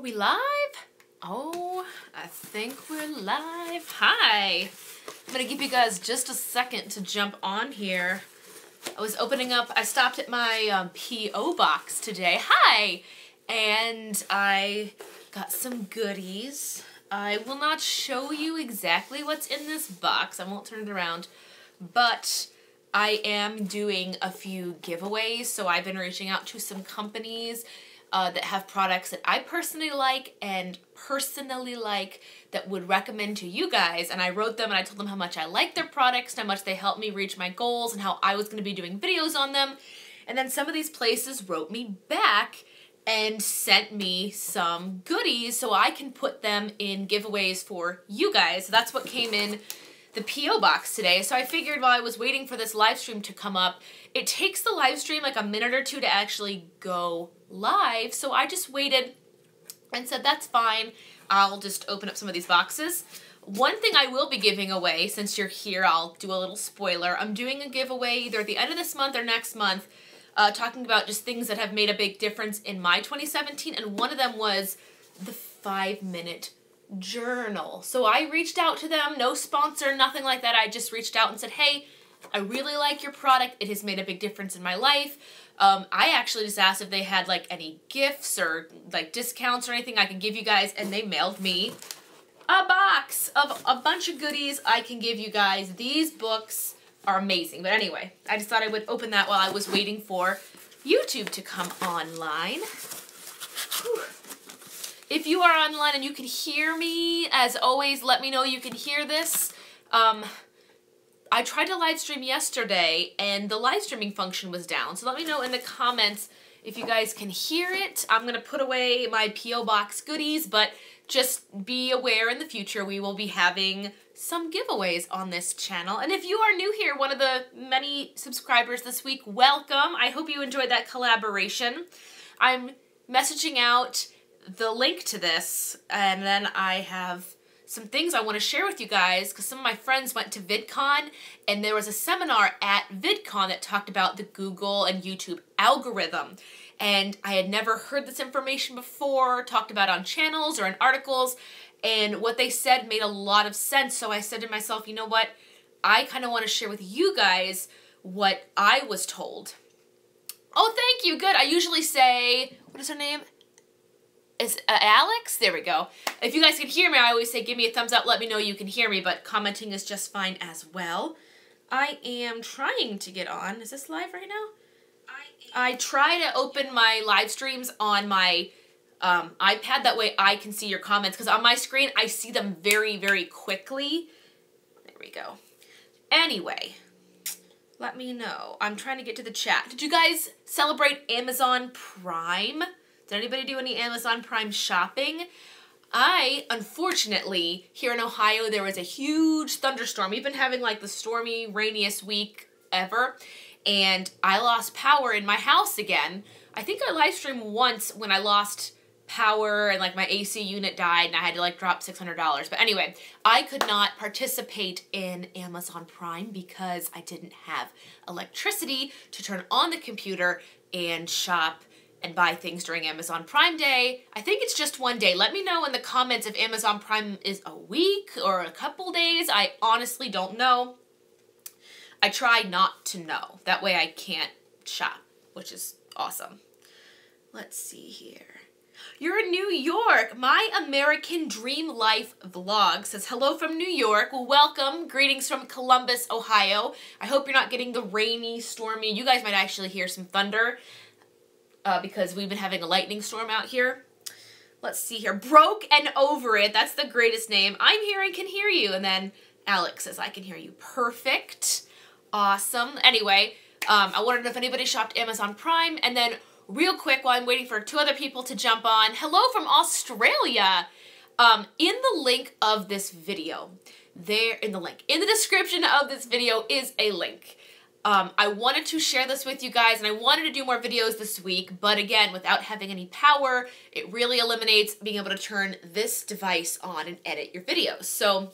Are we live? Oh, I think we're live. Hi. I'm gonna give you guys just a second to jump on here. I stopped at my P.O. box today. Hi. And I got some goodies. I will not show you exactly what's in this box. I won't turn it around. But I am doing a few giveaways. So I've been reaching out to some companies that have products that I personally like that would recommend to you guys. And I wrote them and I told them how much I like their products, how much they helped me reach my goals, and how I was going to be doing videos on them. And then some of these places wrote me back and sent me some goodies so I can put them in giveaways for you guys. So that's what came in the P.O. box today. So I figured while I was waiting for this live stream to come up, it takes the live stream like a minute or two to actually go live. So I just waited and said, that's fine. I'll just open up some of these boxes. One thing I will be giving away, since you're here, I'll do a little spoiler. I'm doing a giveaway either at the end of this month or next month, talking about just things that have made a big difference in my 2017. And one of them was the 5-minute journal. So I reached out to them, no sponsor, nothing like that. I just reached out and said, hey, I really like your product. It has made a big difference in my life. I actually just asked if they had like any gifts or like discounts or anything I can give you guys, and they mailed me a box of a bunch of goodies I can give you guys. These books are amazing. But anyway, I just thought I would open that while I was waiting for YouTube to come online. Whew. If you are online and you can hear me, as always, let me know you can hear this. I tried to live stream yesterday and the live streaming function was down. So let me know in the comments if you guys can hear it. I'm going to put away my P.O. box goodies, but just be aware in the future we will be having some giveaways on this channel. And if you are new here, one of the many subscribers this week, welcome. I hope you enjoyed that collaboration. I'm messaging out the link to this, and then I have some things I want to share with you guys because some of my friends went to VidCon and there was a seminar at VidCon that talked about the Google and YouTube algorithm. And I had never heard this information before, talked about on channels or in articles, and what they said made a lot of sense. So I said to myself, you know what? I kind of want to share with you guys what I was told. Oh, thank you. Good. I usually say, what is her name? Is Alex? There we go. If you guys can hear me, I always say give me a thumbs up, let me know you can hear me, but commenting is just fine as well. I am trying to get on. Is this live right now? I try to open my live streams on my iPad. That way I can see your comments, because on my screen, I see them very, very quickly. There we go. Anyway, let me know. I'm trying to get to the chat. Did you guys celebrate Amazon Prime? Did anybody do any Amazon Prime shopping? Unfortunately, here in Ohio, there was a huge thunderstorm. We've been having like the stormy, rainiest week ever, and I lost power in my house again. I think I live streamed once when I lost power and like my AC unit died and I had to like drop $600. But anyway, I could not participate in Amazon Prime because I didn't have electricity to turn on the computer and shop and buy things during Amazon Prime Day. I think it's just one day. Let me know in the comments if Amazon Prime is a week or a couple days. I honestly don't know. I try not to know. That way I can't shop, which is awesome. Let's see here. You're in New York. My American Dream Life vlog says, hello from New York. Well, welcome. Greetings from Columbus, Ohio. I hope you're not getting the rainy, stormy. You guys might actually hear some thunder. Because we've been having a lightning storm out here. Let's see here. Broke and over it. That's the greatest name. I'm here and can hear you. And then Alex says, I can hear you. Perfect. Awesome. Anyway, I wanted to know if anybody shopped Amazon Prime. And then real quick, while I'm waiting for 2 other people to jump on, hello from Australia. In the link of this video, in the description of this video is a link. I wanted to share this with you guys, and I wanted to do more videos this week, but again, without having any power, it really eliminates being able to turn this device on and edit your videos. So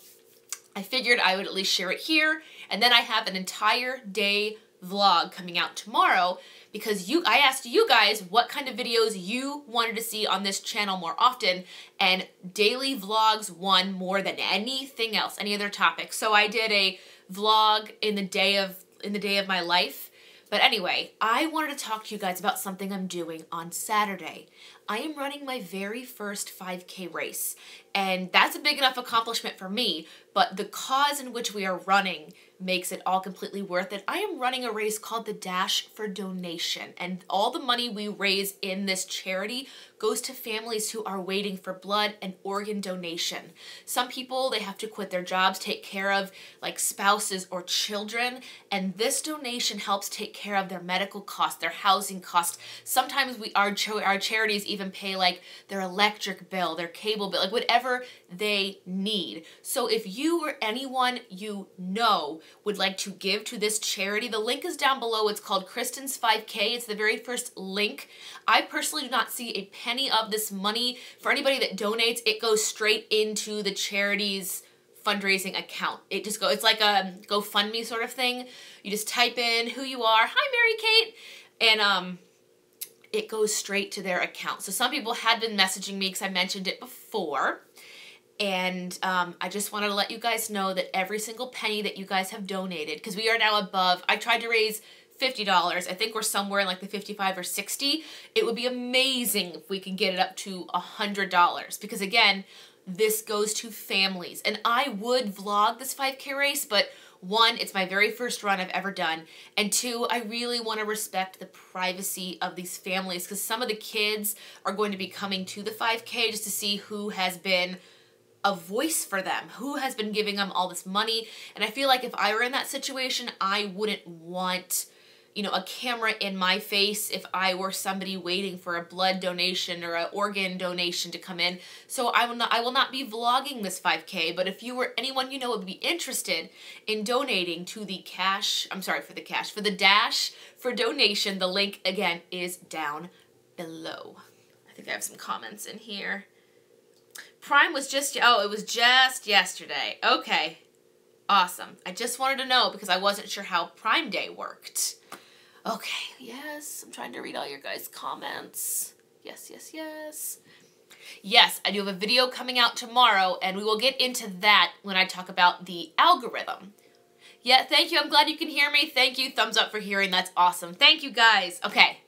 I figured I would at least share it here, and then I have an entire day vlog coming out tomorrow because I asked you guys what kind of videos you wanted to see on this channel more often, and daily vlogs won more than anything else, any other topic. So I did a vlog in the day of my life. But anyway, I wanted to talk to you guys about something I'm doing on Saturday. I am running my very first 5K race, and that's a big enough accomplishment for me, but the cause in which we are running makes it all completely worth it. I am running a race called the Dash for Donation, and all the money we raise in this charity goes to families who are waiting for blood and organ donation. Some people, they have to quit their jobs, take care of like spouses or children, and this donation helps take care of their medical costs, their housing costs. Sometimes our charities even pay like their electric bill, their cable bill, like whatever they need. So if you or anyone you know would like to give to this charity, the link is down below. It's called Kristen's 5K. It's the very first link. I personally do not see a penny of this money. For anybody that donates, it goes straight into the charity's fundraising account. It's like a GoFundMe sort of thing. You just type in who you are. Hi, Mary Kate. And it goes straight to their account. So some people had been messaging me because I mentioned it before. And I just wanted to let you guys know that every single penny that you guys have donated, because we are now above, I tried to raise $50. I think we're somewhere in like the 55 or 60. It would be amazing if we could get it up to $100, because again, this goes to families. And I would vlog this 5K race, but one, it's my very first run I've ever done. And two, I really want to respect the privacy of these families, because some of the kids are going to be coming to the 5K just to see who has been a voice for them, who has been giving them all this money. And I feel like if I were in that situation, I wouldn't want, you know, a camera in my face if I were somebody waiting for a blood donation or an organ donation to come in. So I will not be vlogging this 5K, but if you or anyone you know would be interested in donating to the for the Dash for Donation, the link again is down below. I think I have some comments in here. Prime was it was just yesterday. Okay, awesome. I just wanted to know because I wasn't sure how Prime Day worked. Okay, yes, I'm trying to read all your guys' comments. Yes, yes, yes. Yes, I do have a video coming out tomorrow, and we will get into that when I talk about the algorithm. Yeah, thank you. I'm glad you can hear me. Thank you. Thumbs up for hearing. That's awesome. Thank you, guys. Okay,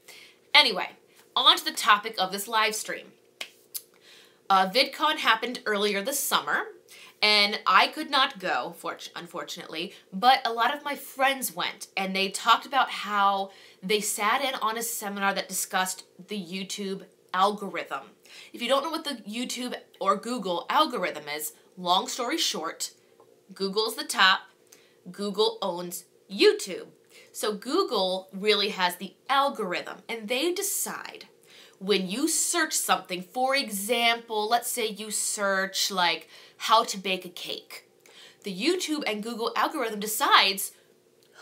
anyway, on to the topic of this live stream. VidCon happened earlier this summer, and I could not go, unfortunately, but a lot of my friends went, and they talked about how they sat in on a seminar that discussed the YouTube algorithm. If you don't know what the YouTube or Google algorithm is, long story short, Google's the top, Google owns YouTube. So Google really has the algorithm, and they decide when you search something. For example, let's say you search like how to bake a cake. The YouTube and Google algorithm decides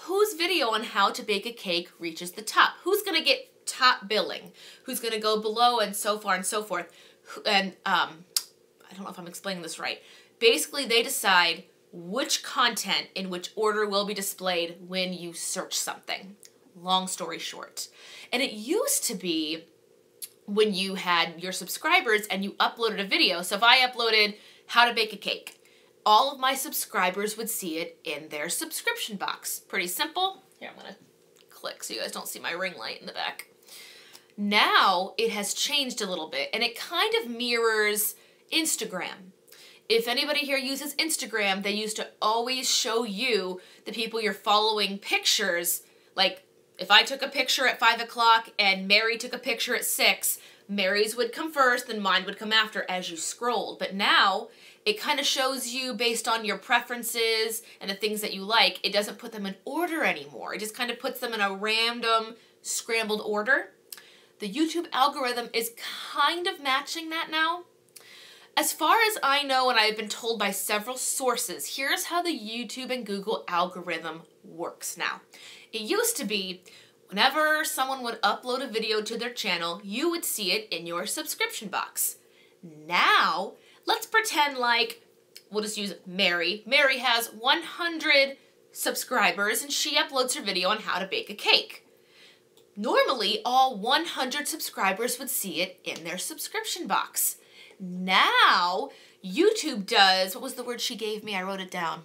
whose video on how to bake a cake reaches the top. Who's going to get top billing? Who's going to go below, and so far and so forth. And I don't know if I'm explaining this right. Basically, they decide which content in which order will be displayed when you search something. Long story short. And it used to be when you had your subscribers and you uploaded a video. So if I uploaded how to bake a cake, all of my subscribers would see it in their subscription box. Pretty simple. Here, I'm going to click so you guys don't see my ring light in the back. Now it has changed a little bit, and it kind of mirrors Instagram. If anybody here uses Instagram, they used to always show you the people you're following pictures. Like if I took a picture at 5 o'clock and Mary took a picture at 6, Mary's would come first, then mine would come after as you scrolled. But now it kind of shows you based on your preferences and the things that you like. It doesn't put them in order anymore. It just kind of puts them in a random scrambled order. The YouTube algorithm is kind of matching that now. As far as I know, and I've been told by several sources, here's how the YouTube and Google algorithm works now. It used to be whenever someone would upload a video to their channel, you would see it in your subscription box. Now, let's pretend like, we'll just use Mary. Mary has 100 subscribers and she uploads her video on how to bake a cake. Normally, all 100 subscribers would see it in their subscription box. Now, YouTube does, what was the word she gave me? I wrote it down.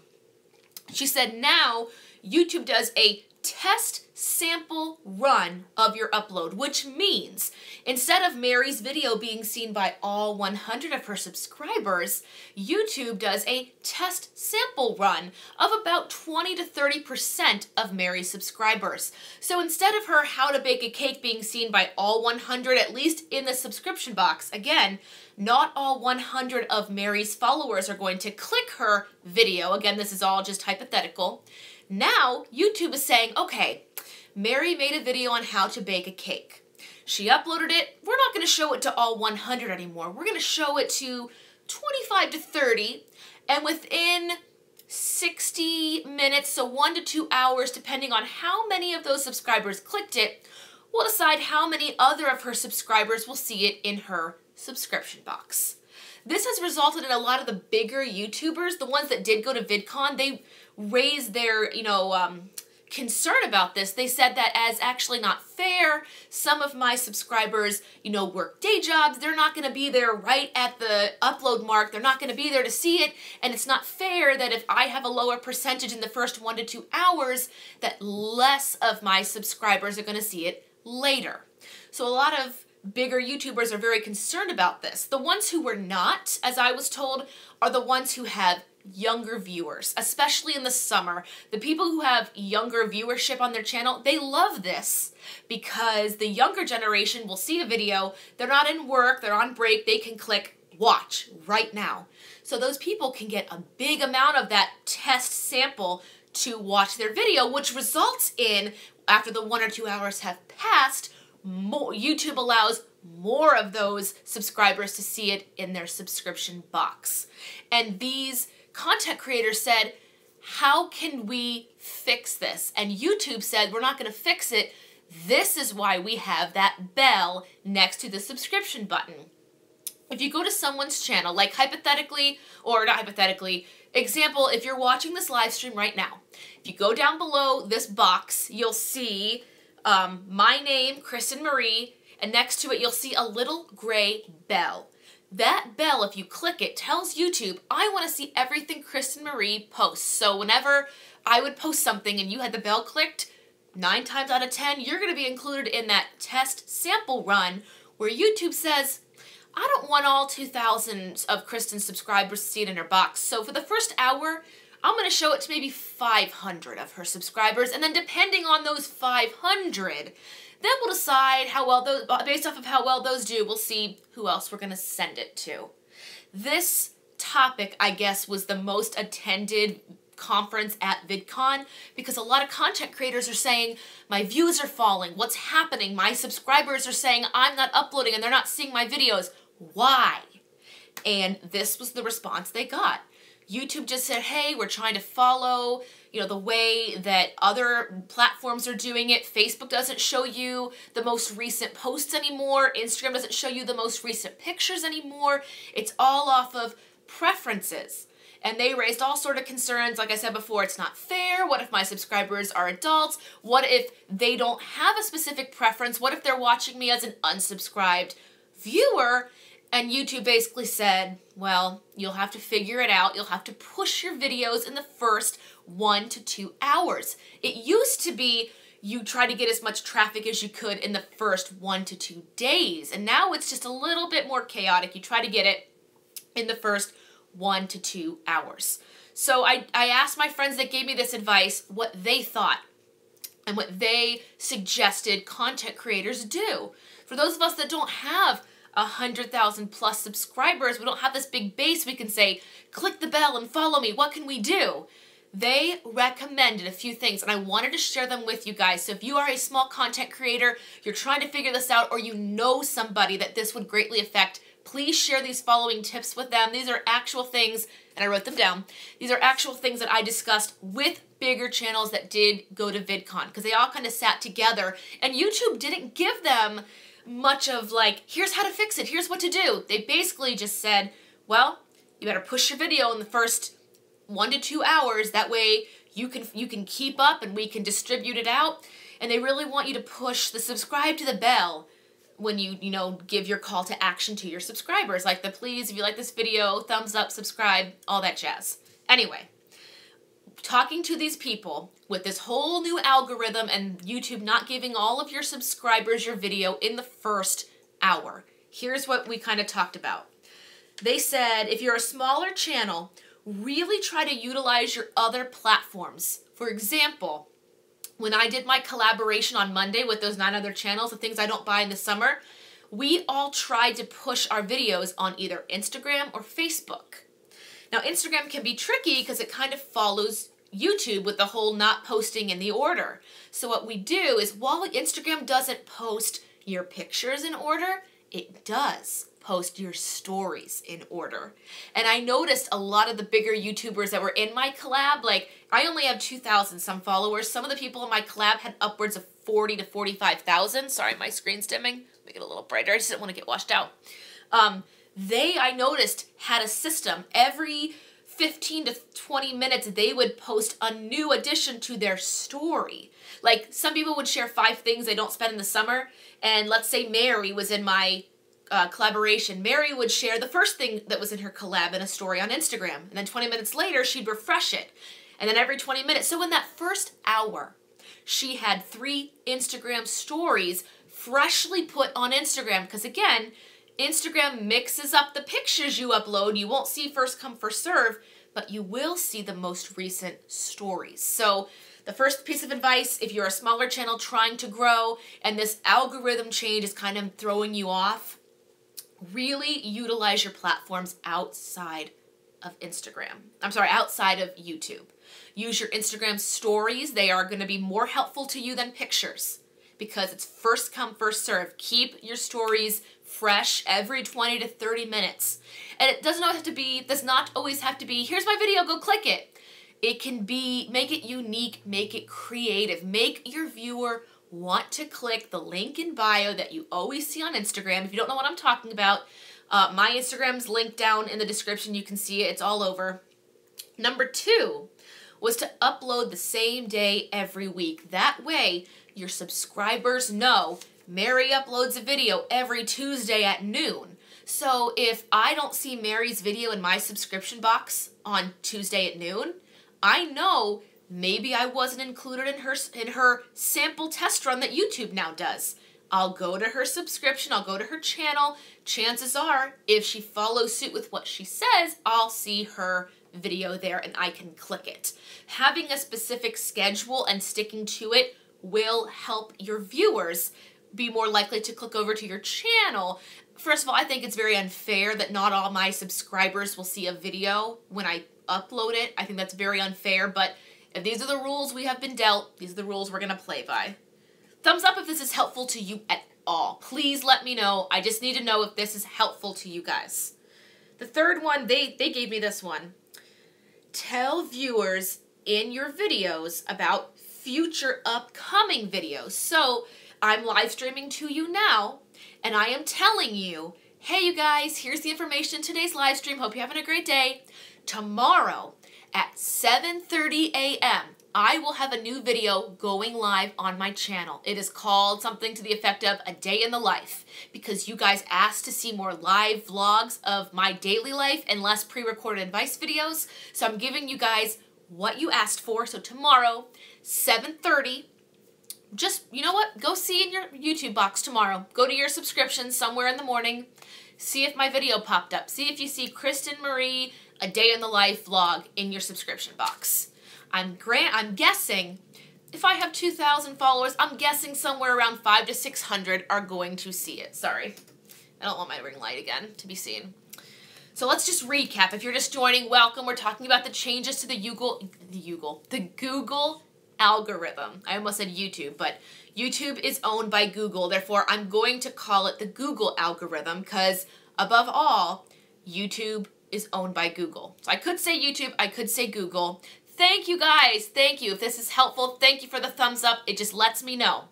She said now YouTube does a test sample run of your upload, which means instead of Mary's video being seen by all 100 of her subscribers, YouTube does a test sample run of about 20 to 30% of Mary's subscribers. So instead of her how to bake a cake being seen by all 100, at least in the subscription box, again, not all 100 of Mary's followers are going to click her video. Again, this is all just hypothetical. Now, YouTube is saying, okay, Mary made a video on how to bake a cake. She uploaded it. We're not going to show it to all 100 anymore. We're going to show it to 25 to 30, and within 60 minutes, so 1 to 2 hours, depending on how many of those subscribers clicked it, we'll decide how many other of her subscribers will see it in her subscription box. This has resulted in a lot of the bigger YouTubers, the ones that did go to VidCon, they raised their, concern about this. They said that as actually not fair. Some of my subscribers, work day jobs. They're not going to be there right at the upload mark. They're not going to be there to see it. And it's not fair that if I have a lower percentage in the first 1 to 2 hours, that less of my subscribers are going to see it later. So a lot of bigger YouTubers are very concerned about this. The ones who were not, as I was told, are the ones who have younger viewers, especially in the summer. The people who have younger viewership on their channel, they love this because the younger generation will see a video, they're not in work, they're on break, they can click watch right now. So those people can get a big amount of that test sample to watch their video, which results in, after the 1 or 2 hours have passed, YouTube allows more of those subscribers to see it in their subscription box. And these content creators said, how can we fix this? And YouTube said, we're not going to fix it. This is why we have that bell next to the subscription button. If you go to someone's channel, like hypothetically, or not hypothetically, example, if you're watching this live stream right now, if you go down below this box, you'll see my name, Kristen Marie, and next to it you'll see a little gray bell. That bell, if you click it, tells YouTube, I want to see everything Kristen Marie posts. So whenever I would post something and you had the bell clicked, 9 times out of 10, you're going to be included in that test sample run where YouTube says, I don't want all 2,000 of Kristen's subscribers to see it in her box. So for the first hour, I'm going to show it to maybe 500 of her subscribers, and then depending on those 500, then we'll decide how well those, based off of how well those do, we'll see who else we're going to send it to. This topic, I guess, was the most attended conference at VidCon because a lot of content creators are saying, my views are falling, what's happening? My subscribers are saying I'm not uploading and they're not seeing my videos. Why? And this was the response they got. YouTube just said, hey, we're trying to follow, the way that other platforms are doing it. Facebook doesn't show you the most recent posts anymore. Instagram doesn't show you the most recent pictures anymore. It's all off of preferences. And they raised all sort of concerns. Like I said before, it's not fair. What if my subscribers are adults? What if they don't have a specific preference? What if they're watching me as an unsubscribed viewer? And YouTube basically said, well, you'll have to figure it out. You'll have to push your videos in the first 1 to 2 hours. It used to be you try to get as much traffic as you could in the first 1 to 2 days. And now it's just a little bit more chaotic. You try to get it in the first 1 to 2 hours. So I asked my friends that gave me this advice what they thought and what they suggested content creators do. For those of us that don't have 100,000 plus subscribers, we don't have this big base we can say, click the bell and follow me, what can we do? They recommended a few things and I wanted to share them with you guys. So if you are a small content creator, you're trying to figure this out, or you know somebody that this would greatly affect, please share these following tips with them. These are actual things, and I wrote them down. These are actual things that I discussed with bigger channels that did go to VidCon because they all kind of sat together and YouTube didn't give them much of like, here's how to fix it, here's what to do. They basically just said, well, you better push your video in the first 1 to 2 hours. That way you can keep up and we can distribute it out. and they really want you to push the subscribe to the bell when you give your call to action to your subscribers, like the please, if you like this video, thumbs up, subscribe, all that jazz. Anyway, talking to these people with this whole new algorithm and YouTube not giving all of your subscribers your video in the first hour. Here's what we kind of talked about. They said if you're a smaller channel, really try to utilize your other platforms. For example, when I did my collaboration on Monday with those 9 other channels, the things I don't buy in the summer, we all tried to push our videos on either Instagram or Facebook. Now, Instagram can be tricky because it kind of follows YouTube with the whole not posting in the order. So what we do is while Instagram doesn't post your pictures in order, it does post your stories in order. And I noticed a lot of the bigger YouTubers that were in my collab, like I only have 2,000 some followers. Some of the people in my collab had upwards of 40 to 45,000. Sorry, my screen's dimming. Make it a little brighter. I just didn't want to get washed out. I noticed, had a system. Every 15 to 20 minutes, they would post a new addition to their story. Like some people would share 5 things they don't spend in the summer. And let's say Mary was in my collaboration. Mary would share the first thing that was in her collab in a story on Instagram. And then 20 minutes later, she'd refresh it. And then every 20 minutes. So in that first hour, she had 3 Instagram stories freshly put on Instagram. Because again, Instagram mixes up the pictures you upload. You won't see first come, first serve, but you will see the most recent stories. So the first piece of advice, if you're a smaller channel trying to grow and this algorithm change is kind of throwing you off, really utilize your platforms outside of Instagram. Outside of YouTube. Use your Instagram stories. They are going to be more helpful to you than pictures because it's first come, first serve. Keep your stories fresh every 20 to 30 minutes. And it does not always have to be, here's my video, go click it. It can be, make it unique, make it creative, make your viewer want to click the link in bio that you always see on Instagram. If you don't know what I'm talking about, my Instagram's linked down in the description. You can see it. It's all over. Number 2 was to upload the same day every week. That way, your subscribers know Mary uploads a video every Tuesday at noon. So if I don't see Mary's video in my subscription box on Tuesday at noon, I know maybe I wasn't included in her sample test run that YouTube now does. I'll go to her subscription, I'll go to her channel. Chances are, if she follows suit with what she says, I'll see her video there and I can click it. Having a specific schedule and sticking to it will help your viewers be more likely to click over to your channel. First of all, I think it's very unfair that not all my subscribers will see a video when I upload it. I think that's very unfair, but if these are the rules we have been dealt, these are the rules we're going to play by. Thumbs up if this is helpful to you at all. Please let me know. I just need to know if this is helpful to you guys. The third one, they gave me this one. Tell viewers in your videos about future upcoming videos. So I'm live streaming to you now, and I am telling you, hey you guys, here's the information in today's live stream. Hope you're having a great day. Tomorrow at 7:30 a.m., I will have a new video going live on my channel. It is called something to the effect of A Day in the Life, because you guys asked to see more live vlogs of my daily life and less pre-recorded advice videos. So I'm giving you guys what you asked for. So tomorrow, 7:30, just, you know what? Go see in your YouTube box tomorrow. Go to your subscription somewhere in the morning. See if my video popped up. See if you see Kristen Marie, A Day in the Life vlog in your subscription box. I'm guessing, if I have 2,000 followers, I'm guessing somewhere around 500 to 600 are going to see it. Sorry. I don't want my ring light again to be seen. So let's just recap. If you're just joining, welcome. We're talking about the changes to the Google algorithm. I almost said YouTube, but YouTube is owned by Google. Therefore, I'm going to call it the Google algorithm because, above all, YouTube is owned by Google. So I could say YouTube, I could say Google. Thank you guys. Thank you. If this is helpful, thank you for the thumbs up. It just lets me know.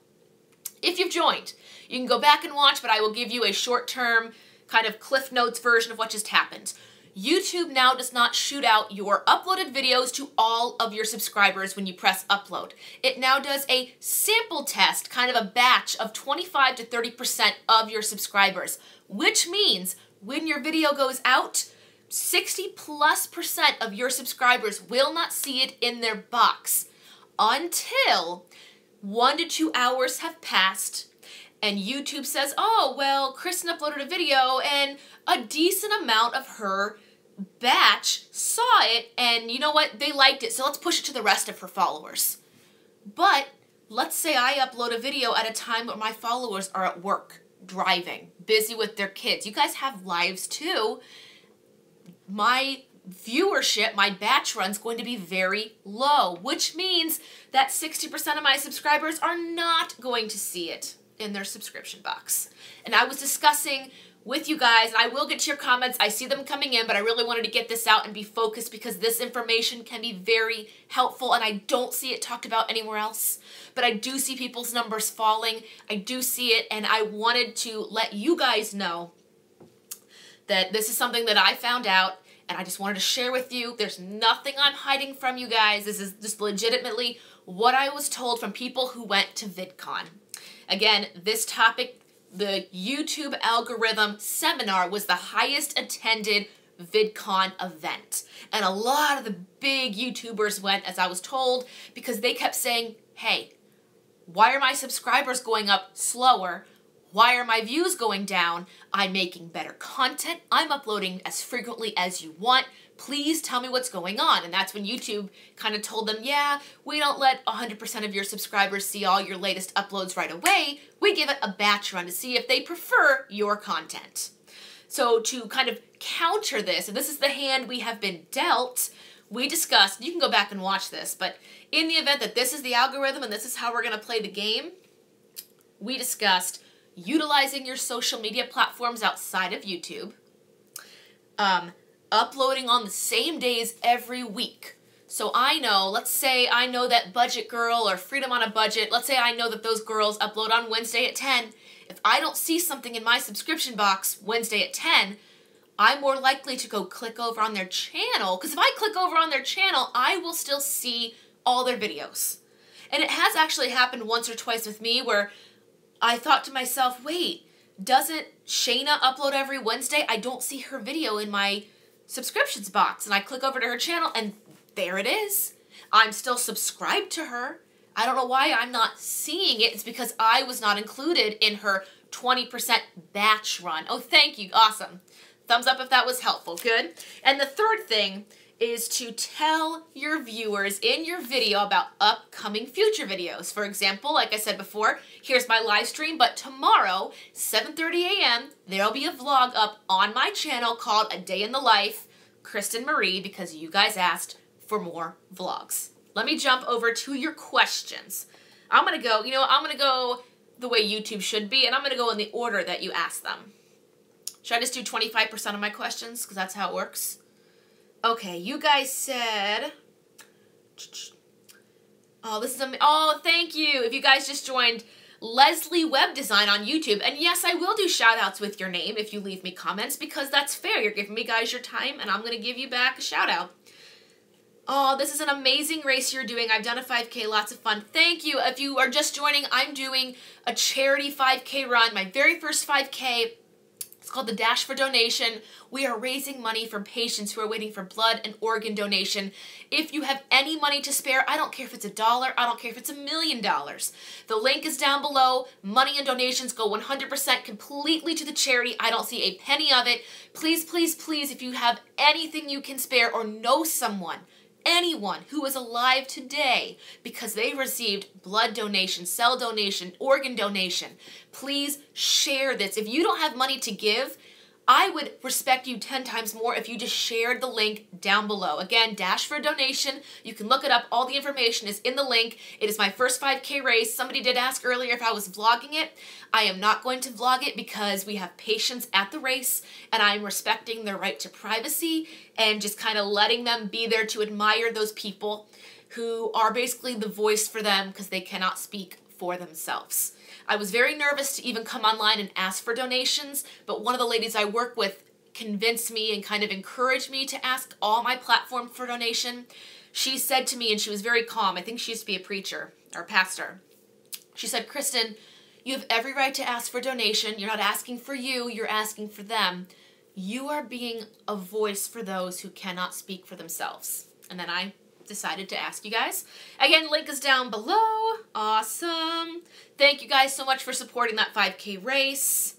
If you've joined, you can go back and watch, but I will give you a short-term kind of Cliff Notes version of what just happened. YouTube now does not shoot out your uploaded videos to all of your subscribers when you press upload. It now does a sample test, kind of a batch of 25 to 30% of your subscribers, which means when your video goes out, 60+% of your subscribers will not see it in their box until 1 to 2 hours have passed and YouTube says, oh, well, Kristen uploaded a video and a decent amount of her batch saw it and you know what, they liked it, so let's push it to the rest of her followers. But let's say I upload a video at a time where my followers are at work, driving, busy with their kids. You guys have lives too. My viewership, my batch run's going to be very low, which means that 60% of my subscribers are not going to see it in their subscription box. And I was discussing with you guys, and I will get to your comments. I see them coming in, but I really wanted to get this out and be focused because this information can be very helpful and I don't see it talked about anywhere else. But I do see people's numbers falling. I do see it, and I wanted to let you guys know that this is something that I found out and I just wanted to share with you. There's nothing I'm hiding from you guys. This is just legitimately what I was told from people who went to VidCon. Again, this topic, the YouTube algorithm seminar, was the highest attended VidCon event. And a lot of the big YouTubers went, as I was told, because they kept saying, hey, why are my subscribers going up slower? Why are my views going down? I'm making better content. I'm uploading as frequently as you want. Please tell me what's going on. And that's when YouTube kind of told them, yeah, we don't let 100% of your subscribers see all your latest uploads right away. We give it a batch run to see if they prefer your content. So to kind of counter this, and this is the hand we have been dealt, we discussed, you can go back and watch this, but in the event that this is the algorithm and this is how we're going to play the game, we discussed utilizing your social media platforms outside of YouTube, uploading on the same days every week. So I know, let's say I know that Budget Girl or Freedom on a Budget, let's say I know that those girls upload on Wednesday at 10. If I don't see something in my subscription box Wednesday at 10, I'm more likely to go click over on their channel, because if I click over on their channel, I will still see all their videos. And it has actually happened once or twice with me where I thought to myself, wait, doesn't Shayna upload every Wednesday? I don't see her video in my subscriptions box. And I click over to her channel and there it is. I'm still subscribed to her. I don't know why I'm not seeing it. It's because I was not included in her 20% batch run. Oh, thank you. Awesome. Thumbs up if that was helpful. Good. And the third thing is to tell your viewers in your video about upcoming future videos. For example, like I said before, here's my live stream, but tomorrow, 7:30 a.m., there'll be a vlog up on my channel called A Day in the Life, Kristen Marie, because you guys asked for more vlogs. Let me jump over to your questions. I'm going to go, I'm going to go the way YouTube should be, and I'm going to go in the order that you asked them. Should I just do 25% of my questions, because that's how it works? Okay, you guys said, oh, thank you. If you guys just joined, Leslie Web Design on YouTube. And yes, I will do shout outs with your name if you leave me comments, because that's fair. You're giving me guys your time and I'm going to give you back a shout out. Oh, this is an amazing race you're doing. I've done a 5K, lots of fun. Thank you. If you are just joining, I'm doing a charity 5K run, my very first 5K. It's called the Dash for Donation. We are raising money for patients who are waiting for blood and organ donation. If you have any money to spare, I don't care if it's $1, I don't care if it's $1 million. The link is down below. Money and donations go 100% completely to the charity. I don't see a penny of it. Please, please, please, if you have anything you can spare or know someone, anyone who is alive today because they received blood donation, cell donation, organ donation, please share this. If you don't have money to give, I would respect you 10 times more if you just shared the link down below. Again, Dash for Donation. You can look it up. All the information is in the link. It is my first 5K race. Somebody did ask earlier if I was vlogging it. I am not going to vlog it because we have patients at the race and I'm respecting their right to privacy and just kind of letting them be there to admire those people who are basically the voice for them because they cannot speak for themselves. I was very nervous to even come online and ask for donations, but one of the ladies I work with convince me and kind of encourage me to ask all my platform for donation. She said to me, and she was very calm, I think she used to be a preacher or pastor. She said, Kristen, you have every right to ask for donation. You're not asking for you, you're asking for them. You are being a voice for those who cannot speak for themselves. And then I decided to ask you guys. Again, link is down below. Awesome. Thank you guys so much for supporting that 5K race.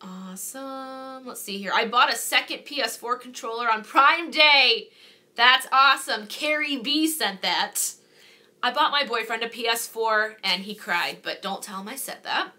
Awesome. Let's see here. I bought a second PS4 controller on Prime Day. That's awesome. Carrie B sent that. I bought my boyfriend a PS4 and he cried, but don't tell him I said that.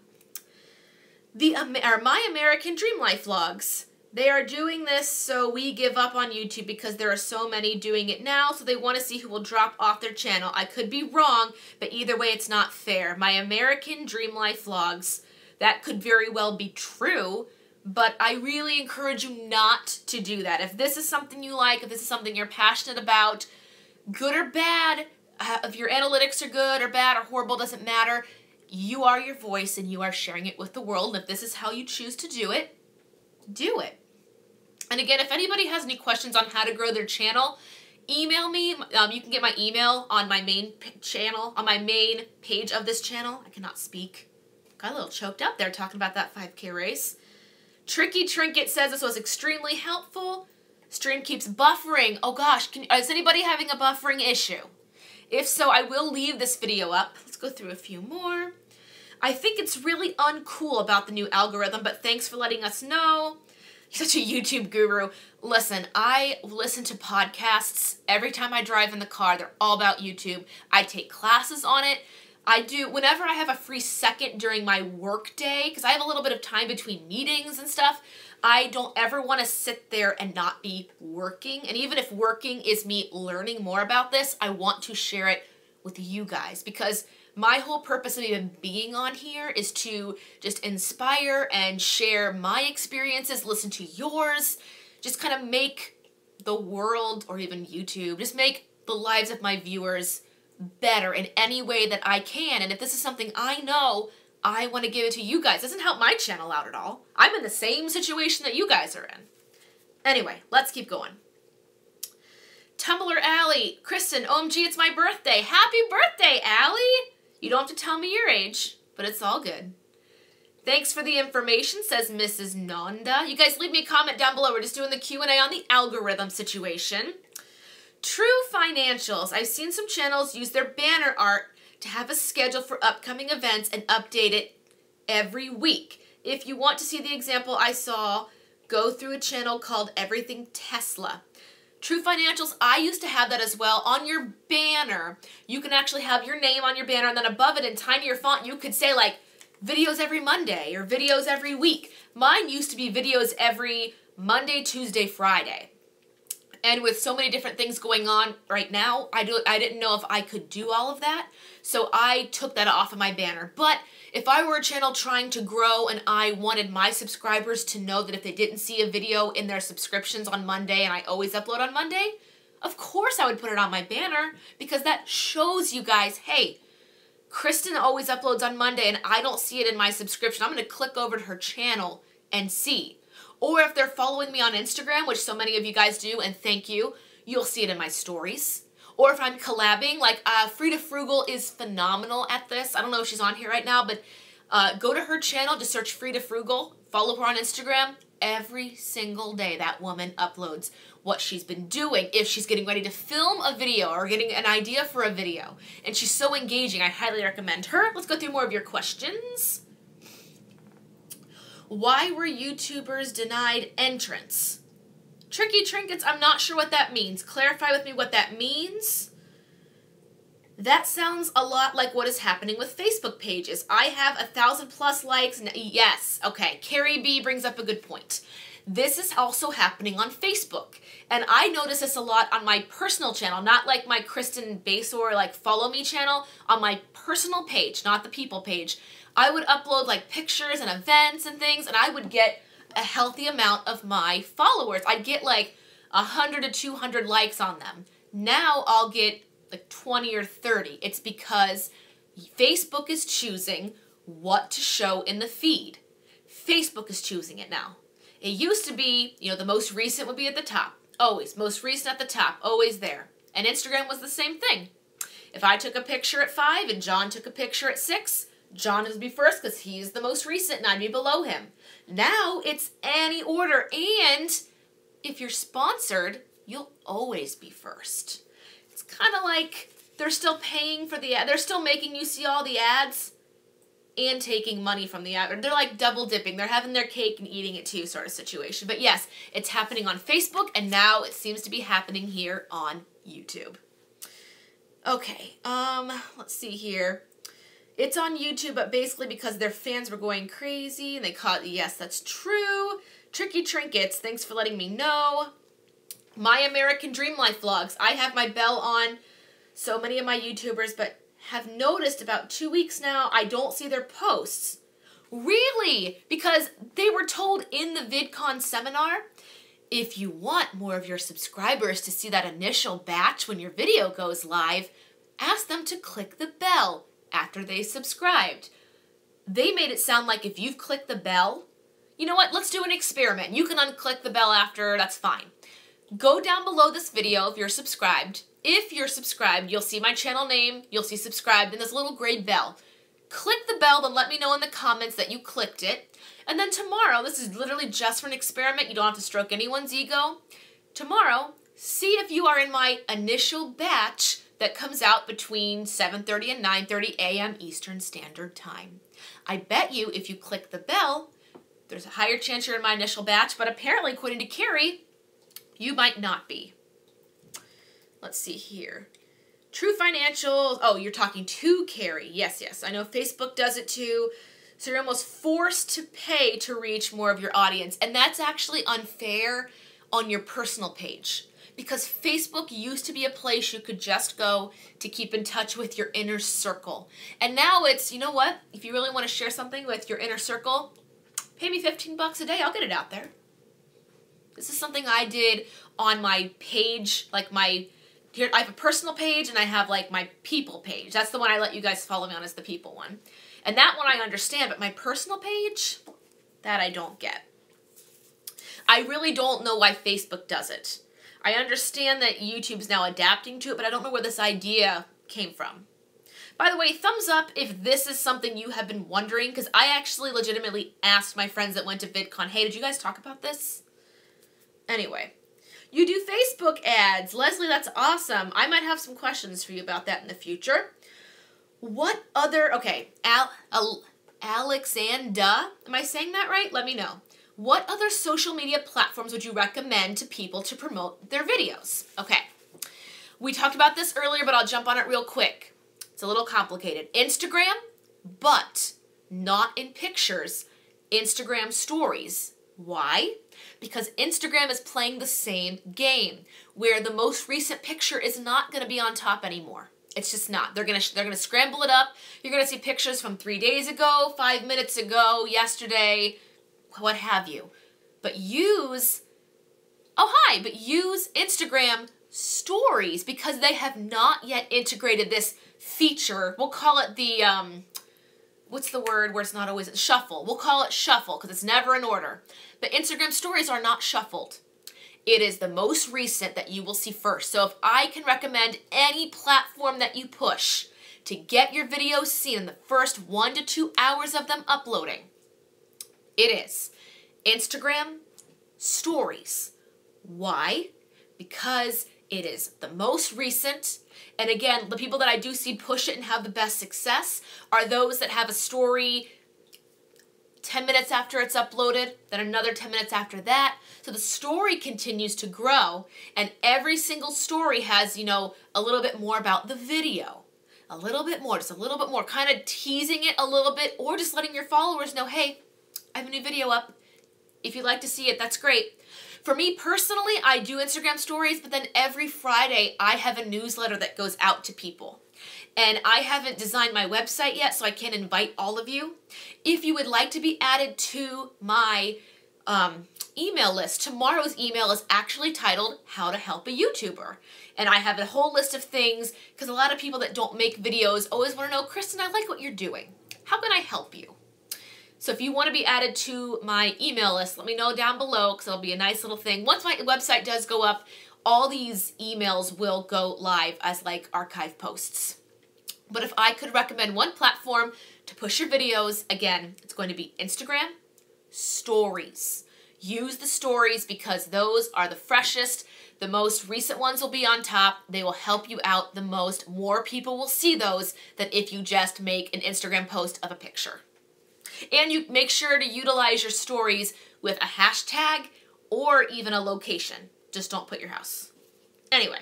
My American Dream Life vlogs. They are doing this so we give up on YouTube because there are so many doing it now, so they want to see who will drop off their channel. I could be wrong, but either way it's not fair. My American Dream Life vlogs, that could very well be true, but I really encourage you not to do that. If this is something you like, if this is something you're passionate about, good or bad, if your analytics are good or bad or horrible, doesn't matter. You are your voice and you are sharing it with the world. And if this is how you choose to do it, do it. And again, if anybody has any questions on how to grow their channel, email me. You can get my email on my main channel, on my main page of this channel. I cannot speak. Got a little choked up there talking about that 5K race. Tricky Trinket says this was extremely helpful. Stream keeps buffering. Oh gosh, is anybody having a buffering issue? If so, I will leave this video up. Let's go through a few more. I think it's really uncool about the new algorithm, but thanks for letting us know. You're such a YouTube guru. Listen, I listen to podcasts every time I drive in the car. They're all about YouTube. I take classes on it. I do, whenever I have a free second during my work day, because I have a little bit of time between meetings and stuff, I don't ever want to sit there and not be working. And even if working is me learning more about this, I want to share it with you guys because my whole purpose of even being on here is to just inspire and share my experiences, listen to yours, just kind of make the world, or even YouTube, just make the lives of my viewers better in any way that I can. And if this is something I know, I want to give it to you guys. It doesn't help my channel out at all. I'm in the same situation that you guys are in. Anyway, let's keep going. Tumblr Allie, Kristen, OMG, it's my birthday. Happy birthday, Allie! You don't have to tell me your age, but it's all good. Thanks for the information, says Mrs. Nanda. You guys leave me a comment down below. We're just doing the Q&A on the algorithm situation. True Financials. I've seen some channels use their banner art to have a schedule for upcoming events and update it every week. If you want to see the example I saw, go through a channel called Everything Tesla. True Financials, I used to have that as well. On your banner, you can actually have your name on your banner, and then above it in tinier font, you could say like, videos every Monday or videos every week. Mine used to be videos every Monday, Tuesday, Friday. And with so many different things going on right now, I didn't know if I could do all of that. So I took that off of my banner. But if I were a channel trying to grow and I wanted my subscribers to know that if they didn't see a video in their subscriptions on Monday, and I always upload on Monday, of course I would put it on my banner because that shows you guys, hey, Kristen always uploads on Monday and I don't see it in my subscription. I'm going to click over to her channel and see. Or if they're following me on Instagram, which so many of you guys do, and thank you, you'll see it in my stories. Or if I'm collabing, like Frida Frugal is phenomenal at this. I don't know if she's on here right now, but go to her channel, just search Frida Frugal, follow her on Instagram. Every single day that woman uploads what she's been doing, if she's getting ready to film a video or getting an idea for a video. And she's so engaging, I highly recommend her. Let's go through more of your questions. Why were YouTubers denied entrance? Tricky Trinkets, I'm not sure what that means. Clarify with me what that means. That sounds a lot like what is happening with Facebook pages. I have 1,000+ likes. Yes, okay. Carrie B brings up a good point. This is also happening on Facebook. And I notice this a lot on my personal channel, not like my Kristen Basor, like follow me channel, on my personal page, not the people page. I would upload like pictures and events and things, and I would get a healthy amount of my followers. I'd get like 100 to 200 likes on them. Now I'll get like 20 or 30. It's because Facebook is choosing what to show in the feed. Facebook is choosing it now. It used to be, you know, the most recent would be at the top. Always. Most recent at the top. Always there. And Instagram was the same thing. If I took a picture at 5 and John took a picture at 6, John would be first because he's the most recent and I'd be below him. Now it's any order. And if you're sponsored, you'll always be first. It's kind of like they're still paying for the ad. They're still making you see all the ads and taking money from the ad. They're like double dipping. They're having their cake and eating it too sort of situation. But yes, it's happening on Facebook and now it seems to be happening here on YouTube. Okay, let's see here. It's on YouTube, but basically because their fans were going crazy and they caught, yes, that's true. Tricky Trinkets, thanks for letting me know. My American Dream Life vlogs. I have my bell on, so many of my YouTubers, but have noticed about 2 weeks now, I don't see their posts. Really? Because they were told in the VidCon seminar, if you want more of your subscribers to see that initial batch when your video goes live, ask them to click the bell after they subscribed. They made it sound like if you've clicked the bell, you know what, let's do an experiment. You can unclick the bell after, that's fine. Go down below this video if you're subscribed. If you're subscribed, you'll see my channel name, you'll see subscribed, and there's a little gray bell. Click the bell, then let me know in the comments that you clicked it. And then tomorrow, this is literally just for an experiment, you don't have to stroke anyone's ego. Tomorrow, see if you are in my initial batch that comes out between 7:30 and 9:30 a.m. Eastern Standard Time. I bet you if you click the bell, there's a higher chance you're in my initial batch, but apparently, according to Carrie, you might not be. Let's see here. True Financial. Oh, you're talking to Carrie. Yes, yes. I know Facebook does it too. So you're almost forced to pay to reach more of your audience. And that's actually unfair on your personal page. Because Facebook used to be a place you could just go to keep in touch with your inner circle. And now it's, you know what? If you really want to share something with your inner circle, pay me $15 a day. I'll get it out there. This is something I did on my page, like here I have a personal page and I have like my people page. That's the one I let you guys follow me on, is the people one. And that one I understand, but my personal page, that I don't get. I really don't know why Facebook does it. I understand that YouTube's now adapting to it, but I don't know where this idea came from. By the way, thumbs up if this is something you have been wondering, because I actually legitimately asked my friends that went to VidCon, hey, did you guys talk about this? Anyway, you do Facebook ads. Leslie, that's awesome. I might have some questions for you about that in the future. What other, okay, Alexandra, am I saying that right? Let me know. What other social media platforms would you recommend to people to promote their videos? Okay, we talked about this earlier, but I'll jump on it real quick. It's a little complicated. Instagram, but not in pictures. Instagram stories. Why? Because Instagram is playing the same game, where the most recent picture is not going to be on top anymore. It's just not. They're gonna scramble it up. You're gonna see pictures from 3 days ago, 5 minutes ago, yesterday, what have you. But use Instagram stories, because they have not yet integrated this feature. We'll call it the, what's the word where it's not always shuffle. We'll call it shuffle because it's never in order. But Instagram stories are not shuffled. It is the most recent that you will see first. So if I can recommend any platform that you push to get your videos seen in the first 1 to 2 hours of them uploading, it is Instagram stories. Why? Because it is the most recent. And again, the people that I do see push it and have the best success are those that have a story 10 minutes after it's uploaded, then another 10 minutes after that. So the story continues to grow, and every single story has, you know, a little bit more about the video. A little bit more, just a little bit more, kind of teasing it a little bit, or just letting your followers know, hey, I have a new video up. If you'd like to see it, that's great. For me personally, I do Instagram stories, but then every Friday I have a newsletter that goes out to people. And I haven't designed my website yet, so I can't invite all of you. If you would like to be added to my email list, tomorrow's email is actually titled How to Help a YouTuber. And I have a whole list of things, because a lot of people that don't make videos always want to know, Kristen, I like what you're doing. How can I help you? So if you want to be added to my email list, let me know down below because it'll be a nice little thing. Once my website does go up, all these emails will go live as like archive posts. But if I could recommend one platform to push your videos, again, it's going to be Instagram Stories. Use the stories because those are the freshest. The most recent ones will be on top. They will help you out the most. More people will see those than if you just make an Instagram post of a picture. And you make sure to utilize your stories with a hashtag or even a location. Just don't put your house. Anyway.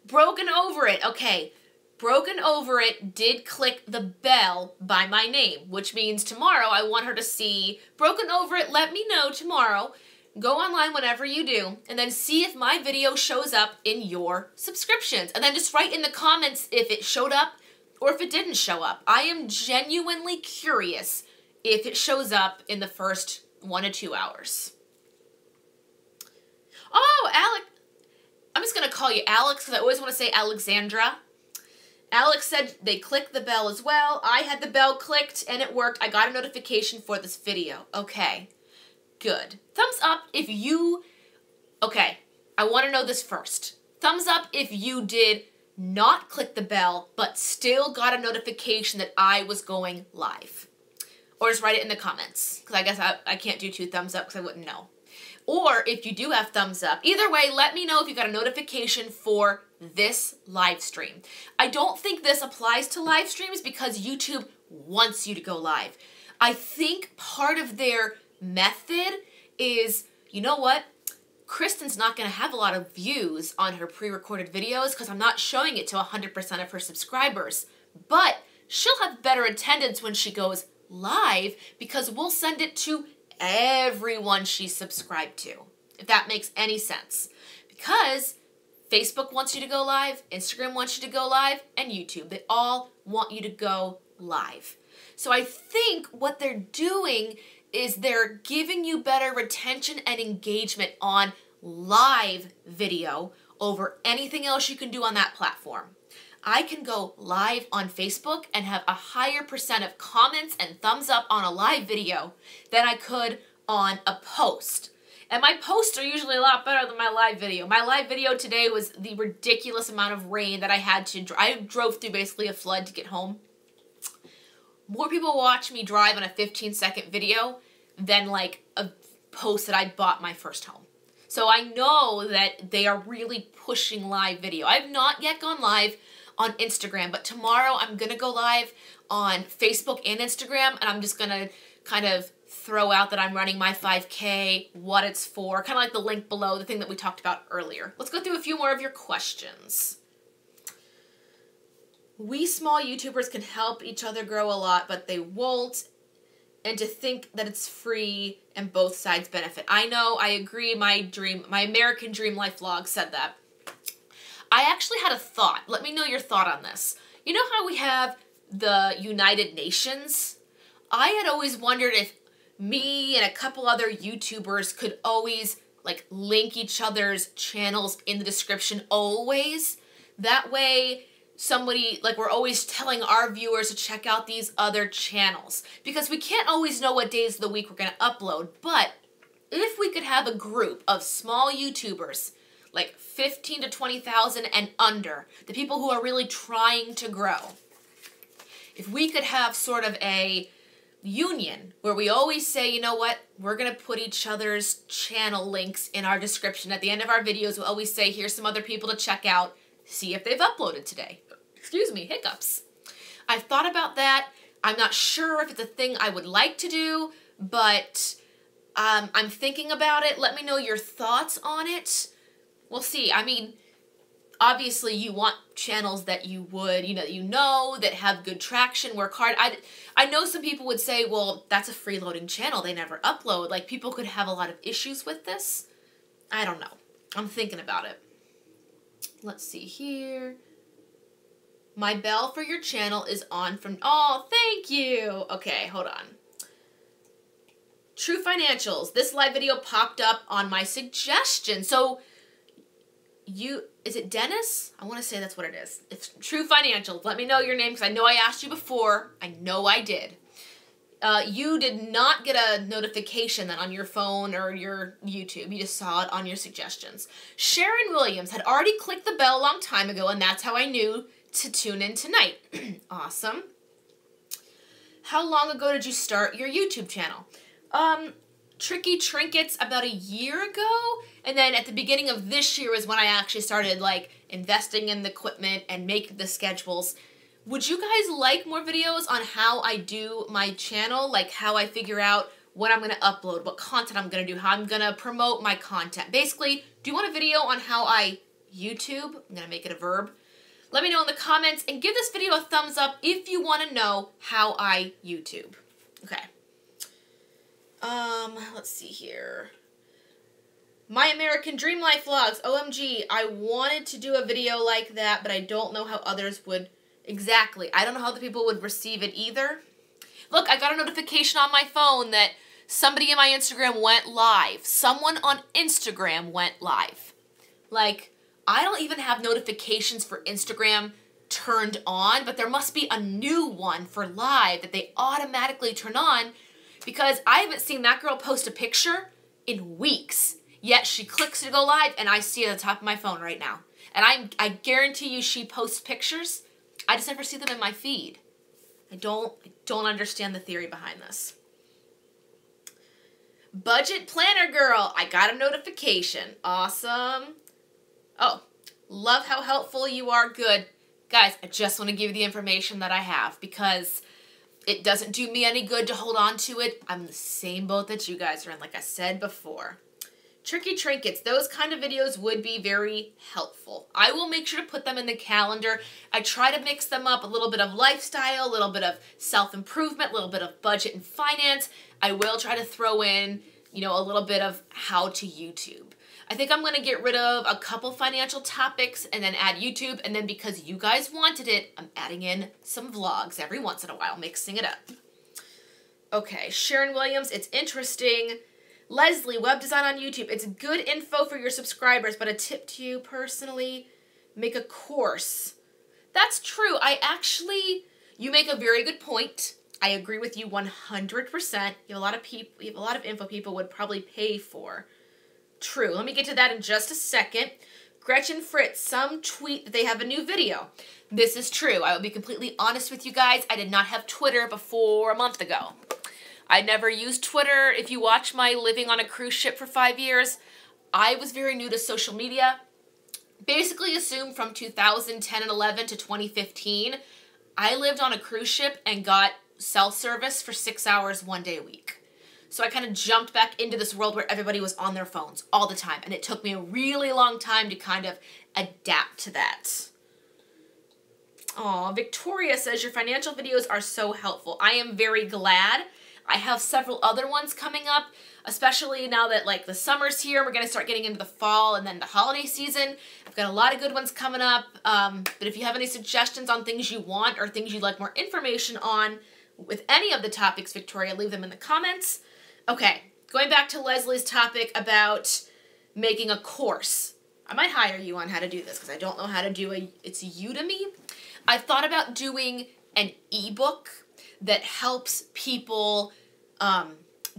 Broken Over It. Okay. Broken Over It did click the bell by my name, which means tomorrow I want her to see Broken Over It. Let me know tomorrow. Go online whenever you do, and then see if my video shows up in your subscriptions. And then just write in the comments if it showed up or if it didn't show up. I am genuinely curious if it shows up in the first 1 to 2 hours. Oh, Alex. I'm just going to call you Alex because I always want to say Alexandra. Alex said they clicked the bell as well. I had the bell clicked and it worked. I got a notification for this video. Okay, good. Thumbs up if you... Okay, I want to know this first. Thumbs up if you did not click the bell but still got a notification that I was going live. Or just write it in the comments because I guess I can't do 2 thumbs up because I wouldn't know. Or if you do have thumbs up, either way, let me know if you got a notification for this live stream. I don't think this applies to live streams because YouTube wants you to go live. I think part of their method is, you know what? Kristen's not going to have a lot of views on her pre-recorded videos because I'm not showing it to 100% of her subscribers. But she'll have better attendance when she goes live because we'll send it to everyone she's subscribed to, if that makes any sense. Because Facebook wants you to go live, Instagram wants you to go live, and YouTube. They all want you to go live. So I think what they're doing is they're giving you better retention and engagement on live video over anything else you can do on that platform. I can go live on Facebook and have a higher % of comments and thumbs up on a live video than I could on a post. And my posts are usually a lot better than my live video. My live video today was the ridiculous amount of rain that I had to I drove through basically a flood to get home. More people watch me drive on a 15-second video than like a post that I bought my first home. So I know that they are really pushing live video. I've not yet gone live on Instagram, but tomorrow I'm going to go live on Facebook and Instagram, and I'm just going to kind of throw out that I'm running my 5K, what it's for, kind of like the link below, the thing that we talked about earlier. Let's go through a few more of your questions. We small YouTubers can help each other grow a lot, but they won't, and to think that it's free and both sides benefit. I know, I agree, my American Dream Life vlog said that. I actually had a thought. Let me know your thought on this. You know how we have the United Nations? I had always wondered if me and a couple other YouTubers could always like link each other's channels in the description always. That way somebody, like we're always telling our viewers to check out these other channels. Because we can't always know what days of the week we're going to upload. But if we could have a group of small YouTubers, like 15 to 20,000 and under, the people who are really trying to grow. If we could have sort of a union where we always say, you know what, we're going to put each other's channel links in our description. At the end of our videos, we'll always say, here's some other people to check out, see if they've uploaded today. Excuse me, hiccups. I've thought about that. I'm not sure if it's a thing I would like to do, but I'm thinking about it. Let me know your thoughts on it. We'll see. I mean, obviously you want channels that you would, that have good traction, work hard. I know some people would say, well, that's a freeloading channel. They never upload. Like, people could have a lot of issues with this. I don't know. I'm thinking about it. Let's see here. My bell for your channel is on from... Oh, thank you. Okay, hold on. True Financials. This live video popped up on my suggestion. So... is it Dennis? I want to say that's what it is. It's True Financials. Let me know your name because I know I asked you before. I know I did. you did not get a notification then on your phone or your YouTube. You just saw it on your suggestions. Sharon Williams had already clicked the bell a long time ago, and that's how I knew to tune in tonight. Awesome. How long ago did you start your YouTube channel? Tricky Trinkets about a year ago, and then at the beginning of this year is when I actually started like investing in the equipment and making the schedules. Would you guys like more videos on how I do my channel, like how I figure out what I'm going to upload, what content I'm going to do, how I'm going to promote my content? Basically, do you want a video on how I YouTube? I'm going to make it a verb. Let me know in the comments and give this video a thumbs up if you want to know how I YouTube. Okay. Let's see here. My American Dream Life Vlogs. OMG, I wanted to do a video like that, but I don't know how others would. Exactly. I don't know how other people would receive it either. Look, I got a notification on my phone that somebody in my Instagram went live. Someone on Instagram went live. Like, I don't even have notifications for Instagram turned on, but there must be a new one for live that they automatically turn on because I haven't seen that girl post a picture in weeks. Yet she clicks to go live and I see it at the top of my phone right now. And I guarantee you she posts pictures. I just never see them in my feed. I don't understand the theory behind this. Budget Planner Girl. I got a notification. Awesome. Oh, love how helpful you are. Good. Guys, I just want to give you the information that I have because it doesn't do me any good to hold on to it. I'm in the same boat that you guys are in, like I said before. Tricky Trinkets, those kind of videos would be very helpful. I will make sure to put them in the calendar. I try to mix them up, a little bit of lifestyle, a little bit of self-improvement, a little bit of budget and finance. I will try to throw in, you know, a little bit of how to YouTube. I think I'm going to get rid of a couple financial topics and then add YouTube. And then because you guys wanted it, I'm adding in some vlogs every once in a while, mixing it up. Okay, Sharon Williams, it's interesting. Leslie, web design on YouTube. It's good info for your subscribers, but a tip to you personally, make a course. That's true. You make a very good point. I agree with you 100%. You have a lot of info people would probably pay for. True. Let me get to that in just a second. Gretchen Fritz, some tweet that they have a new video. This is true. I will be completely honest with you guys. I did not have Twitter before a month ago. I never used Twitter. If you watch my living on a cruise ship for 5 years, I was very new to social media. Basically assume from 2010 and 11 to 2015, I lived on a cruise ship and got cell service for 6 hours 1 day a week. So I kind of jumped back into this world where everybody was on their phones all the time. And it took me a really long time to kind of adapt to that. Aw, Victoria says, your financial videos are so helpful. I am very glad. I have several other ones coming up, especially now that like the summer's here. We're going to start getting into the fall and then the holiday season. I've got a lot of good ones coming up. But if you have any suggestions on things you want or things you'd like more information on with any of the topics, Victoria, leave them in the comments. Okay, going back to Leslie's topic about making a course. I might hire you on how to do this because I don't know how to do it's Udemy. I thought about doing an ebook that helps people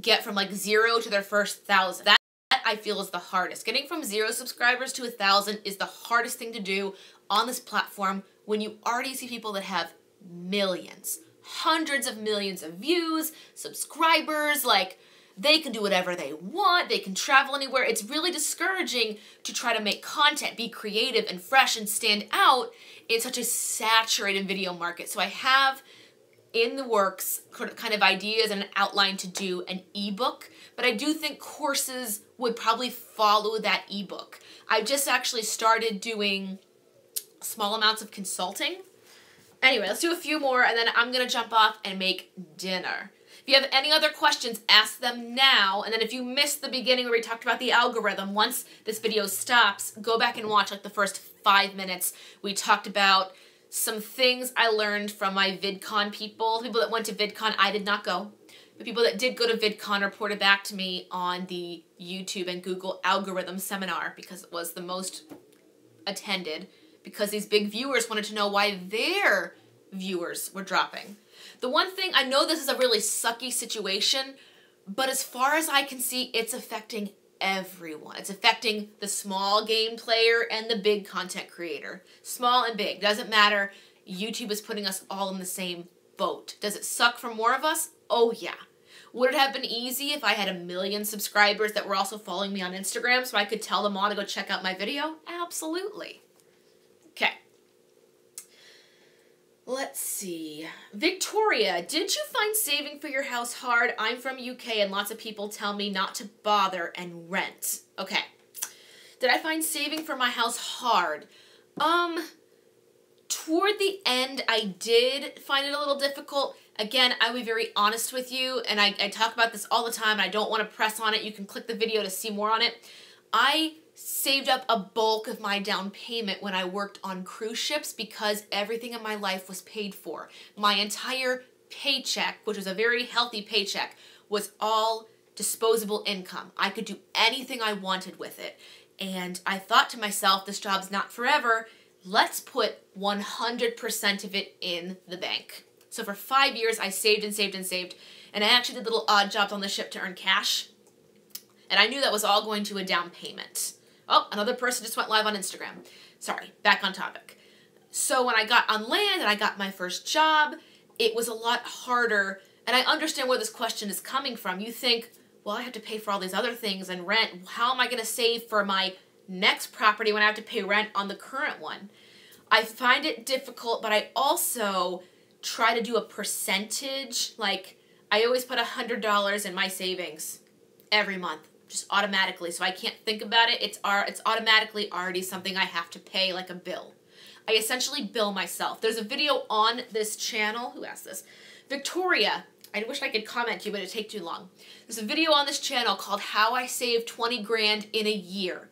get from like 0 to their first 1,000. That I feel is the hardest. Getting from 0 subscribers to 1,000 is the hardest thing to do on this platform when you already see people that have millions, hundreds of millions of views, subscribers, like they can do whatever they want, they can travel anywhere. It's really discouraging to try to make content, be creative and fresh and stand out in such a saturated video market. So I have in the works kind of ideas and an outline to do an ebook, but I do think courses would probably follow that ebook. I've just actually started doing small amounts of consulting. Anyway, let's do a few more and then I'm gonna jump off and make dinner. If you have any other questions, ask them now. And then if you missed the beginning where we talked about the algorithm, once this video stops, go back and watch like the first 5 minutes. We talked about some things I learned from my VidCon people that went to VidCon. I did not go. The people that did go to VidCon reported back to me on the YouTube and Google algorithm seminar because it was the most attended because these big viewers wanted to know why their viewers were dropping. The one thing, I know this is a really sucky situation, but as far as I can see, it's affecting everyone. It's affecting the small game player and the big content creator. Small and big, doesn't matter. YouTube is putting us all in the same boat. Does it suck for more of us? Oh yeah. Would it have been easy if I had 1 million subscribers that were also following me on Instagram so I could tell them all to go check out my video? Absolutely. Okay. Let's see. Victoria, did you find saving for your house hard? I'm from UK and lots of people tell me not to bother and rent. Okay. Did I find saving for my house hard? Toward the end, I did find it a little difficult. Again, I will be very honest with you, and I talk about this all the time, and I don't want to press on it. You can click the video to see more on it. I saved up a bulk of my down payment when I worked on cruise ships because everything in my life was paid for. My entire paycheck, which was a very healthy paycheck, was all disposable income. I could do anything I wanted with it. And I thought to myself, this job's not forever. Let's put 100% of it in the bank. So for 5 years, I saved and saved and saved. And I actually did little odd jobs on the ship to earn cash. And I knew that was all going to a down payment. Oh, another person just went live on Instagram. Sorry, back on topic. So when I got on land and I got my first job, it was a lot harder. And I understand where this question is coming from. You think, well, I have to pay for all these other things and rent. How am I going to save for my next property when I have to pay rent on the current one? I find it difficult, but I also try to do a percentage. Like, I always put $100 in my savings every month, just automatically. So I can't think about it. It's automatically already something I have to pay, like a bill. I essentially bill myself. There's a video on this channel. Who asked this? Victoria. I wish I could comment to you, but it'd take too long. There's a video on this channel called How I Saved 20 Grand in a Year.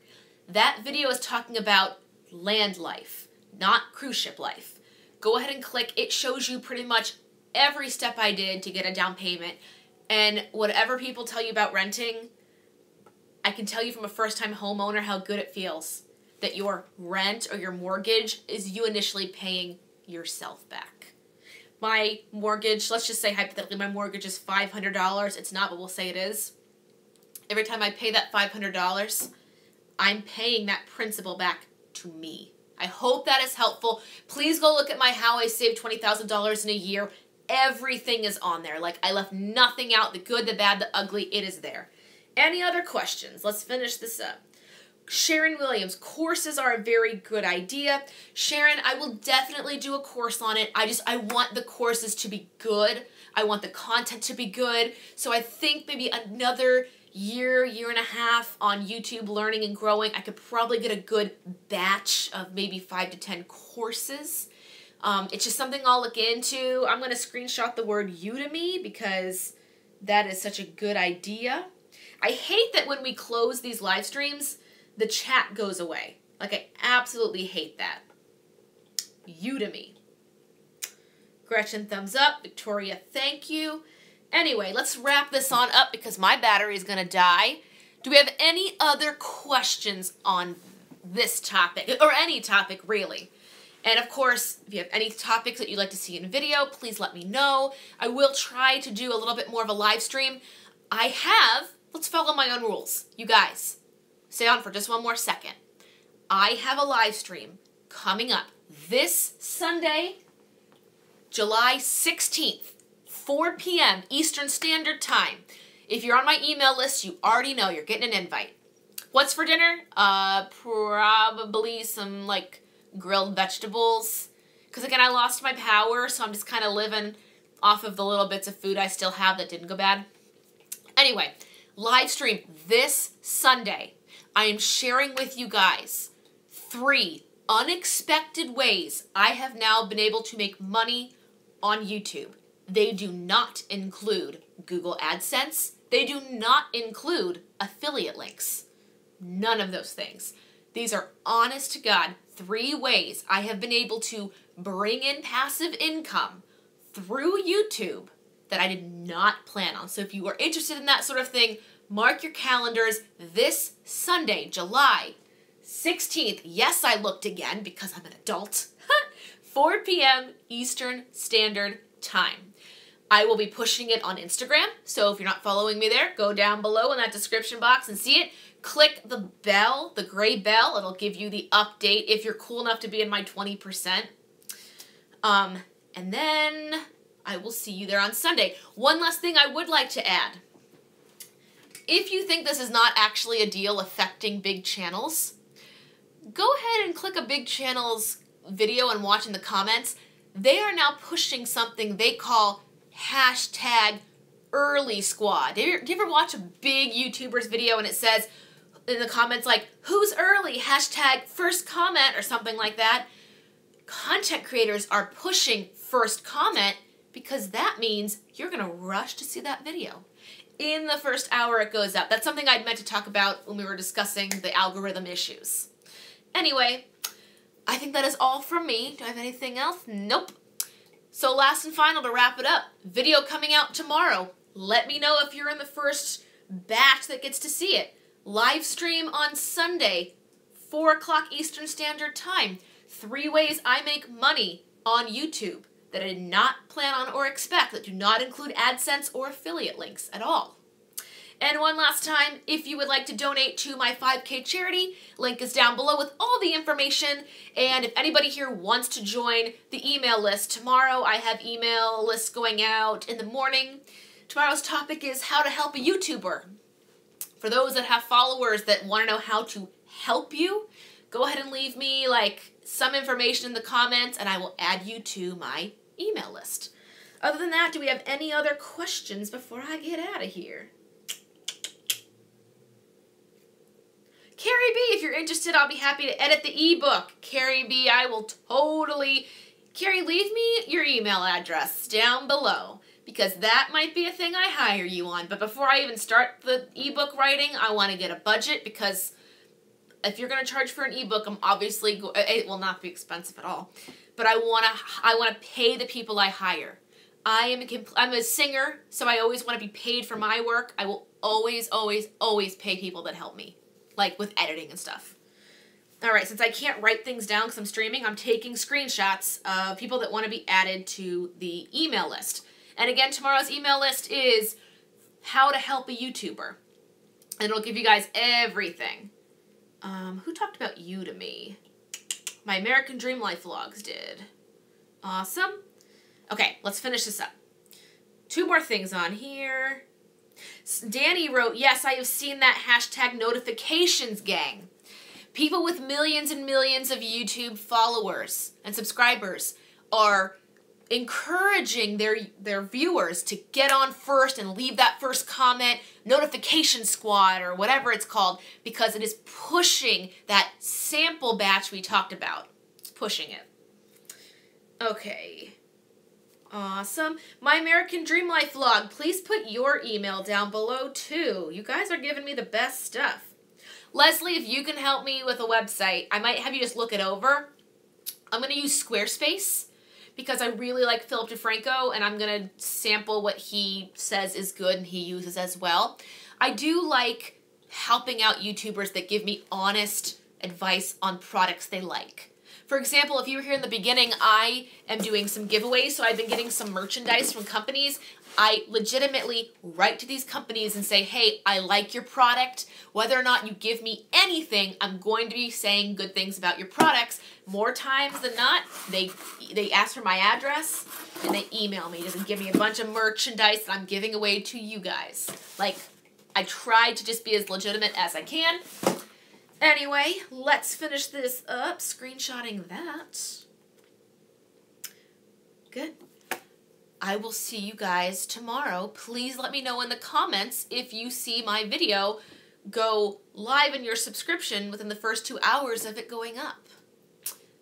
That video is talking about land life, not cruise ship life. Go ahead and click. It shows you pretty much every step I did to get a down payment. And whatever people tell you about renting, I can tell you from a first-time homeowner how good it feels that your rent or your mortgage is you initially paying yourself back. My mortgage, let's just say hypothetically my mortgage is $500. It's not, but we'll say it is. Every time I pay that $500, I'm paying that principal back to me. I hope that is helpful. Please go look at my How I Saved $20,000 in a Year. Everything is on there. Like, I left nothing out. The good, the bad, the ugly, it is there. Any other questions? Let's finish this up. Sharon Williams, courses are a very good idea. Sharon, I will definitely do a course on it. I want the courses to be good. I want the content to be good. So I think maybe another year and a half on YouTube learning and growing, I could probably get a good batch of maybe 5 to 10 courses. It's just something I'll look into. I'm going to screenshot the word Udemy because that is such a good idea. I hate that when we close these live streams, the chat goes away. Like, I absolutely hate that. Udemy. Gretchen, thumbs up. Victoria, thank you. Anyway, let's wrap this on up because my battery is going to die. Do we have any other questions on this topic? Or any topic, really? And of course, if you have any topics that you'd like to see in video, please let me know. I will try to do a little bit more of a live stream. Let's follow my own rules. You guys, stay on for just one more second. I have a live stream coming up this Sunday, July 16th, 4 p.m. Eastern Standard Time. If you're on my email list, you already know you're getting an invite. What's for dinner? Probably some, like, grilled vegetables. Because, again, I lost my power, so I'm just kind of living off of the little bits of food I still have that didn't go bad. Anyway, live stream this Sunday. I am sharing with you guys 3 unexpected ways I have now been able to make money on YouTube. They do not include Google AdSense. They do not include affiliate links. None of those things. These are, honest to God, 3 ways I have been able to bring in passive income through YouTube that I did not plan on. So if you are interested in that sort of thing, mark your calendars this Sunday, July 16th. Yes, I looked again because I'm an adult. 4 p.m. Eastern Standard Time. I will be pushing it on Instagram. So if you're not following me there, go down below in that description box and see it. Click the bell, the gray bell. It'll give you the update if you're cool enough to be in my 20%. And then I will see you there on Sunday. One last thing I would like to add. If you think this is not actually a deal affecting big channels, go ahead and click a big channel's video and watch in the comments. They are now pushing something they call #early squad. Do you ever watch a big YouTuber's video and it says in the comments like, who's early? #first comment or something like that. Content creators are pushing first comment because that means you're going to rush to see that video. In the first hour it goes up. That's something I'd meant to talk about when we were discussing the algorithm issues. Anyway, I think that is all from me. Do I have anything else? Nope. So last and final to wrap it up, video coming out tomorrow. Let me know if you're in the first batch that gets to see it. Live stream on Sunday, 4 o'clock Eastern Standard Time. 3 ways I make money on YouTube that I did not plan on or expect, that do not include AdSense or affiliate links at all. And one last time, if you would like to donate to my 5K charity, link is down below with all the information. And if anybody here wants to join the email list, tomorrow I have email lists going out in the morning. Tomorrow's topic is how to help a YouTuber. For those that have followers that want to know how to help you, go ahead and leave me some information in the comments and I will add you to my email list. Other than that, do we have any other questions before I get out of here? Carrie B, if you're interested, I'll be happy to edit the ebook. Carrie B, I will totally... Carrie, leave me your email address down below because that might be a thing I hire you on. But before I even start the ebook writing, I want to get a budget because if you're going to charge for an ebook, I'm obviously... It will not be expensive at all. But I want to pay the people I hire. I'm a singer, so I always want to be paid for my work. I will always, always, always pay people that help me. With editing and stuff. Alright, since I can't write things down because I'm streaming, I'm taking screenshots of people that want to be added to the email list. And again, tomorrow's email list is how to help a YouTuber. And it'll give you guys everything. Who talked about you to me? My American Dream Life vlogs did. Awesome. Okay, let's finish this up. 2 more things on here. Danny wrote, yes, I have seen that #notifications gang. People with millions and millions of YouTube followers and subscribers are encouraging their viewers to get on first and leave that first comment, notification squad or whatever it's called, because it is pushing that sample batch we talked about. It's pushing it. Okay. Awesome. My American Dream Life vlog. Please put your email down below too. You guys are giving me the best stuff. Leslie, if you can help me with a website, I might have you just look it over. I'm going to use Squarespace because I really like Philip DeFranco and I'm going to sample what he says is good and he uses as well. I do like helping out YouTubers that give me honest advice on products they like. For example, if you were here in the beginning, I am doing some giveaways, so I've been getting some merchandise from companies. I legitimately write to these companies and say, hey, I like your product. Whether or not you give me anything, I'm going to be saying good things about your products. More times than not, they ask for my address and they email me to give me a bunch of merchandise that I'm giving away to you guys. I try to just be as legitimate as I can. Anyway, let's finish this up, screenshotting that. Good. I will see you guys tomorrow. Please let me know in the comments if you see my video go live in your subscription within the first 2 hours of it going up.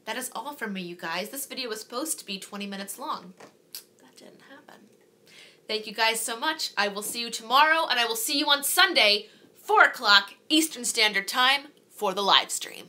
That is all from me, you guys. This video was supposed to be 20 minutes long. That didn't happen. Thank you guys so much. I will see you tomorrow, and I will see you on Sunday, 4 o'clock Eastern Standard Time, for the live stream.